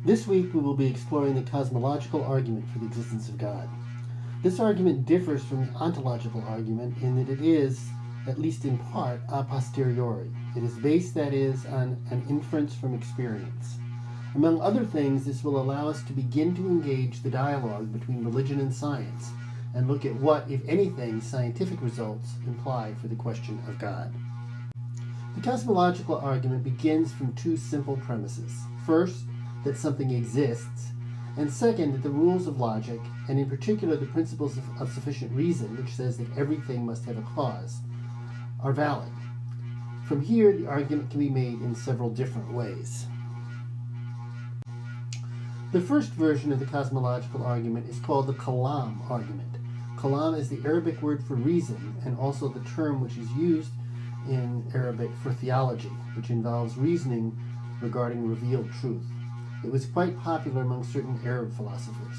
This week we will be exploring the cosmological argument for the existence of God. This argument differs from the ontological argument in that it is, at least in part, a posteriori. It is based, that is, on an inference from experience. Among other things, this will allow us to begin to engage the dialogue between religion and science and look at what, if anything, scientific results imply for the question of God. The cosmological argument begins from two simple premises. First, that something exists, and second, that the rules of logic, and in particular the principles of sufficient reason, which says that everything must have a cause, are valid. From here, the argument can be made in several different ways. The first version of the cosmological argument is called the kalam argument. Kalam is the Arabic word for reason, and also the term which is used in Arabic for theology, which involves reasoning regarding revealed truth. It was quite popular among certain Arab philosophers.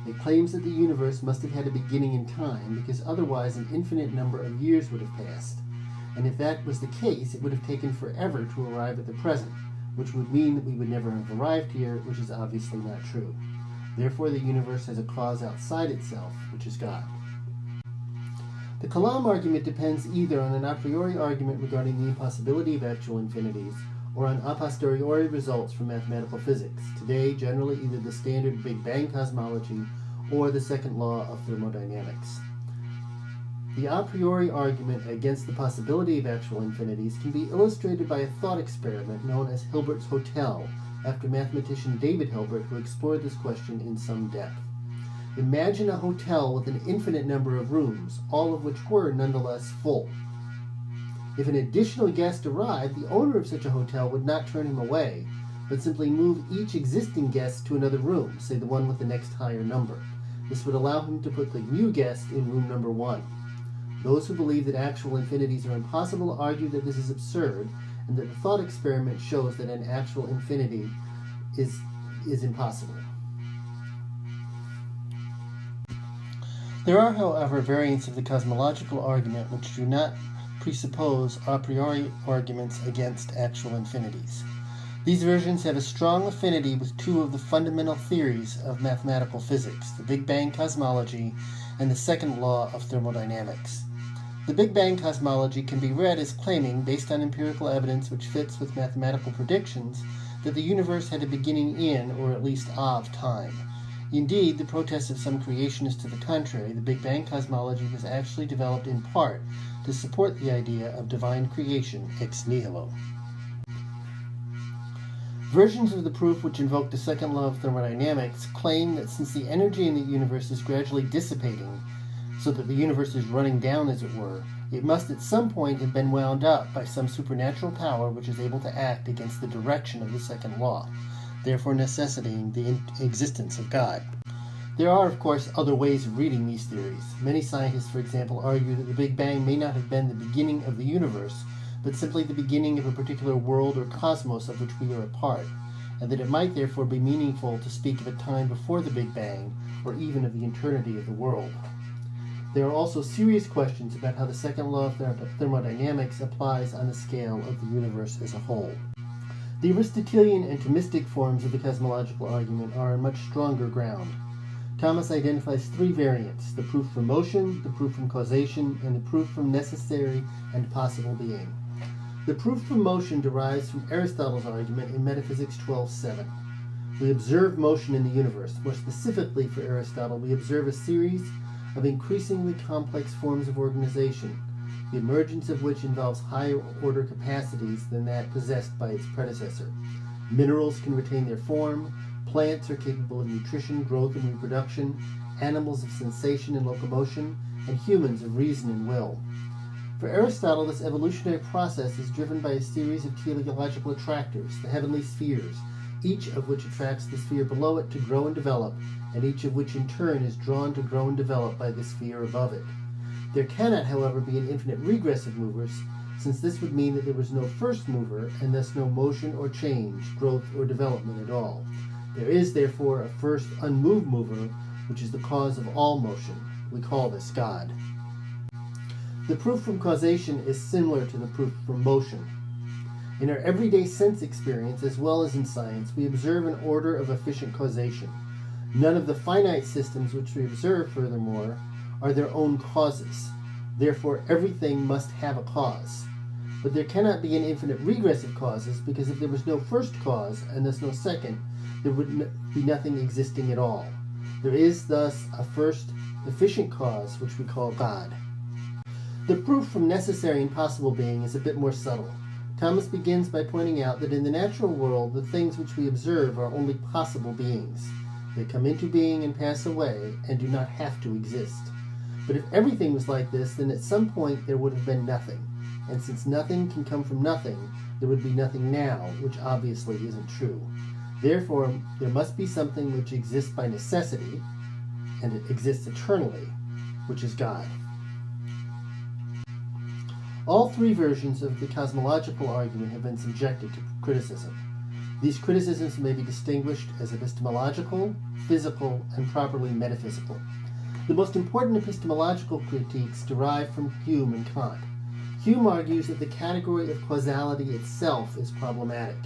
It claims that the universe must have had a beginning in time, because otherwise an infinite number of years would have passed. And if that was the case, it would have taken forever to arrive at the present, which would mean that we would never have arrived here, which is obviously not true. Therefore, the universe has a cause outside itself, which is God. The Kalam argument depends either on an a priori argument regarding the impossibility of actual infinities, or on a posteriori results from mathematical physics, today generally either the standard Big Bang cosmology or the second law of thermodynamics. The a priori argument against the possibility of actual infinities can be illustrated by a thought experiment known as Hilbert's Hotel, after mathematician David Hilbert, who explored this question in some depth. Imagine a hotel with an infinite number of rooms, all of which were nonetheless full. If an additional guest arrived, the owner of such a hotel would not turn him away, but simply move each existing guest to another room, say the one with the next higher number. This would allow him to put the new guest in room number 1. Those who believe that actual infinities are impossible argue that this is absurd, and that the thought experiment shows that an actual infinity is impossible. There are, however, variants of the cosmological argument which do not presuppose a priori arguments against actual infinities. These versions have a strong affinity with two of the fundamental theories of mathematical physics, the Big Bang cosmology and the second law of thermodynamics. The Big Bang cosmology can be read as claiming, based on empirical evidence which fits with mathematical predictions, that the universe had a beginning in, or at least of, time. Indeed, the protests of some creationists to the contrary, the Big Bang cosmology was actually developed in part to support the idea of divine creation ex nihilo. Versions of the proof which invoke the second law of thermodynamics claim that since the energy in the universe is gradually dissipating, so that the universe is running down, as it were, it must at some point have been wound up by some supernatural power which is able to act against the direction of the second law, therefore necessitating the existence of God. There are, of course, other ways of reading these theories. Many scientists, for example, argue that the Big Bang may not have been the beginning of the universe, but simply the beginning of a particular world or cosmos of which we are a part, and that it might therefore be meaningful to speak of a time before the Big Bang, or even of the eternity of the world. There are also serious questions about how the second law of thermodynamics applies on the scale of the universe as a whole. The Aristotelian and Thomistic forms of the cosmological argument are on much stronger ground. Thomas identifies three variants: the proof from motion, the proof from causation, and the proof from necessary and possible being. The proof from motion derives from Aristotle's argument in Metaphysics 12:7. We observe motion in the universe. More specifically for Aristotle, we observe a series of increasingly complex forms of organization, the emergence of which involves higher order capacities than that possessed by its predecessor. Minerals can retain their form, plants are capable of nutrition, growth, and reproduction, animals of sensation and locomotion, and humans of reason and will. For Aristotle, this evolutionary process is driven by a series of teleological attractors, the heavenly spheres, each of which attracts the sphere below it to grow and develop, and each of which in turn is drawn to grow and develop by the sphere above it. There cannot, however, be an infinite regress of movers, since this would mean that there was no first mover, and thus no motion or change, growth or development at all. There is, therefore, a first unmoved mover, which is the cause of all motion. We call this God. The proof from causation is similar to the proof from motion. In our everyday sense experience, as well as in science, we observe an order of efficient causation. None of the finite systems which we observe, furthermore, are their own causes. Therefore, everything must have a cause. But there cannot be an infinite regress of causes, because if there was no first cause, and thus no second, there would be nothing existing at all. There is thus a first efficient cause, which we call God. The proof from necessary and possible being is a bit more subtle. Thomas begins by pointing out that in the natural world, the things which we observe are only possible beings. They come into being and pass away, and do not have to exist. But if everything was like this, then at some point there would have been nothing. And since nothing can come from nothing, there would be nothing now, which obviously isn't true. Therefore, there must be something which exists by necessity, and it exists eternally, which is God. All three versions of the cosmological argument have been subjected to criticism. These criticisms may be distinguished as epistemological, physical, and properly metaphysical. The most important epistemological critiques derive from Hume and Kant. Hume argues that the category of causality itself is problematic,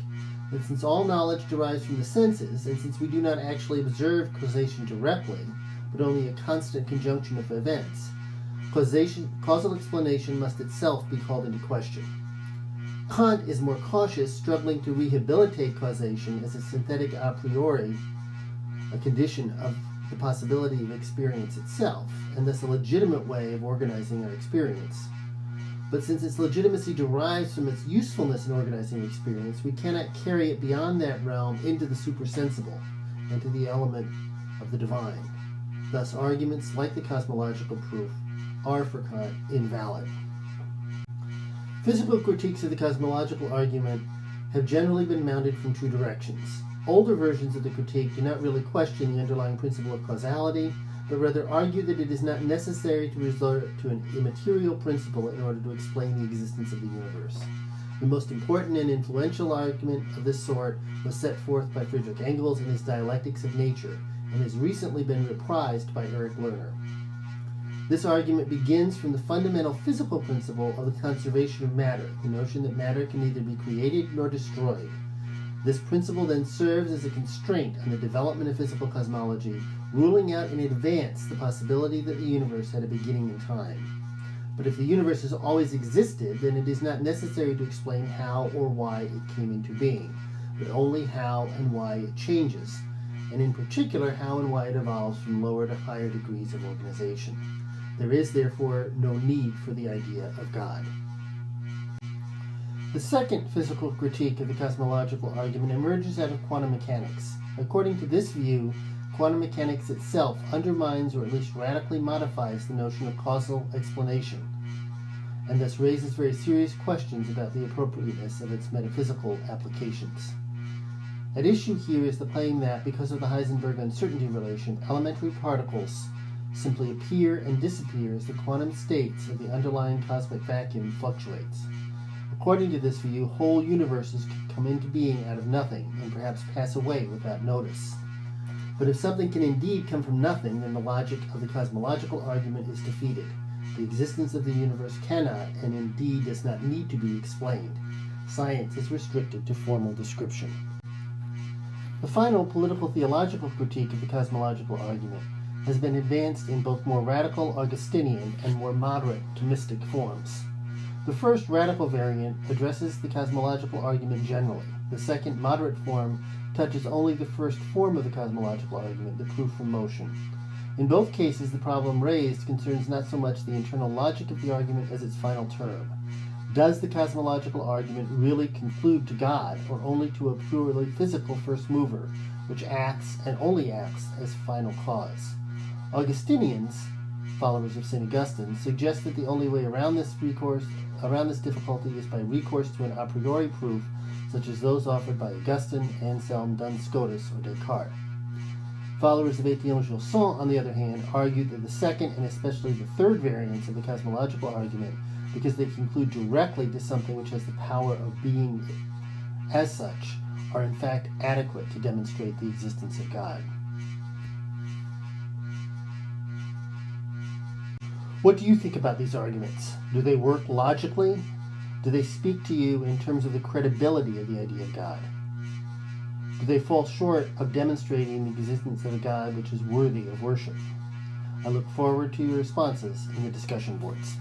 that since all knowledge derives from the senses, and since we do not actually observe causation directly, but only a constant conjunction of events, causal explanation must itself be called into question. Kant is more cautious, struggling to rehabilitate causation as a synthetic a priori, a condition of the possibility of experience itself, and thus a legitimate way of organizing our experience. But since its legitimacy derives from its usefulness in organizing experience, we cannot carry it beyond that realm into the supersensible and to the element of the divine. Thus, arguments like the cosmological proof are for Kant invalid. Physical critiques of the cosmological argument have generally been mounted from two directions. Older versions of the critique do not really question the underlying principle of causality, but rather argue that it is not necessary to resort to an immaterial principle in order to explain the existence of the universe. The most important and influential argument of this sort was set forth by Friedrich Engels in his Dialectics of Nature, and has recently been reprised by Eric Lerner. This argument begins from the fundamental physical principle of the conservation of matter, the notion that matter can neither be created nor destroyed. This principle then serves as a constraint on the development of physical cosmology, ruling out in advance the possibility that the universe had a beginning in time. But if the universe has always existed, then it is not necessary to explain how or why it came into being, but only how and why it changes, and in particular how and why it evolves from lower to higher degrees of organization. There is therefore no need for the idea of God. The second physical critique of the cosmological argument emerges out of quantum mechanics. According to this view, quantum mechanics itself undermines or at least radically modifies the notion of causal explanation, and thus raises very serious questions about the appropriateness of its metaphysical applications. At issue here is the claim that, because of the Heisenberg uncertainty relation, elementary particles simply appear and disappear as the quantum states of the underlying cosmic vacuum fluctuates. According to this view, whole universes can come into being out of nothing and perhaps pass away without notice. But if something can indeed come from nothing, then the logic of the cosmological argument is defeated. The existence of the universe cannot, and indeed does not need to be explained. Science is restricted to formal description. The final political-theological critique of the cosmological argument has been advanced in both more radical Augustinian and more moderate Thomistic forms. The first radical variant addresses the cosmological argument generally. The second moderate form touches only the first form of the cosmological argument, the proof from motion. In both cases, the problem raised concerns not so much the internal logic of the argument as its final term. Does the cosmological argument really conclude to God, or only to a purely physical first mover, which acts and only acts as final cause? Augustinians, followers of St. Augustine, suggest that the only way around this difficulty is by recourse to an a priori proof, such as those offered by Augustine, Anselm, Duns Scotus, or Descartes. Followers of Etienne Gilson, on the other hand, argue that the second and especially the third variants of the cosmological argument, because they conclude directly to something which has the power of being as such, are in fact adequate to demonstrate the existence of God. What do you think about these arguments? Do they work logically? Do they speak to you in terms of the credibility of the idea of God? Do they fall short of demonstrating the existence of a God which is worthy of worship? I look forward to your responses in the discussion boards.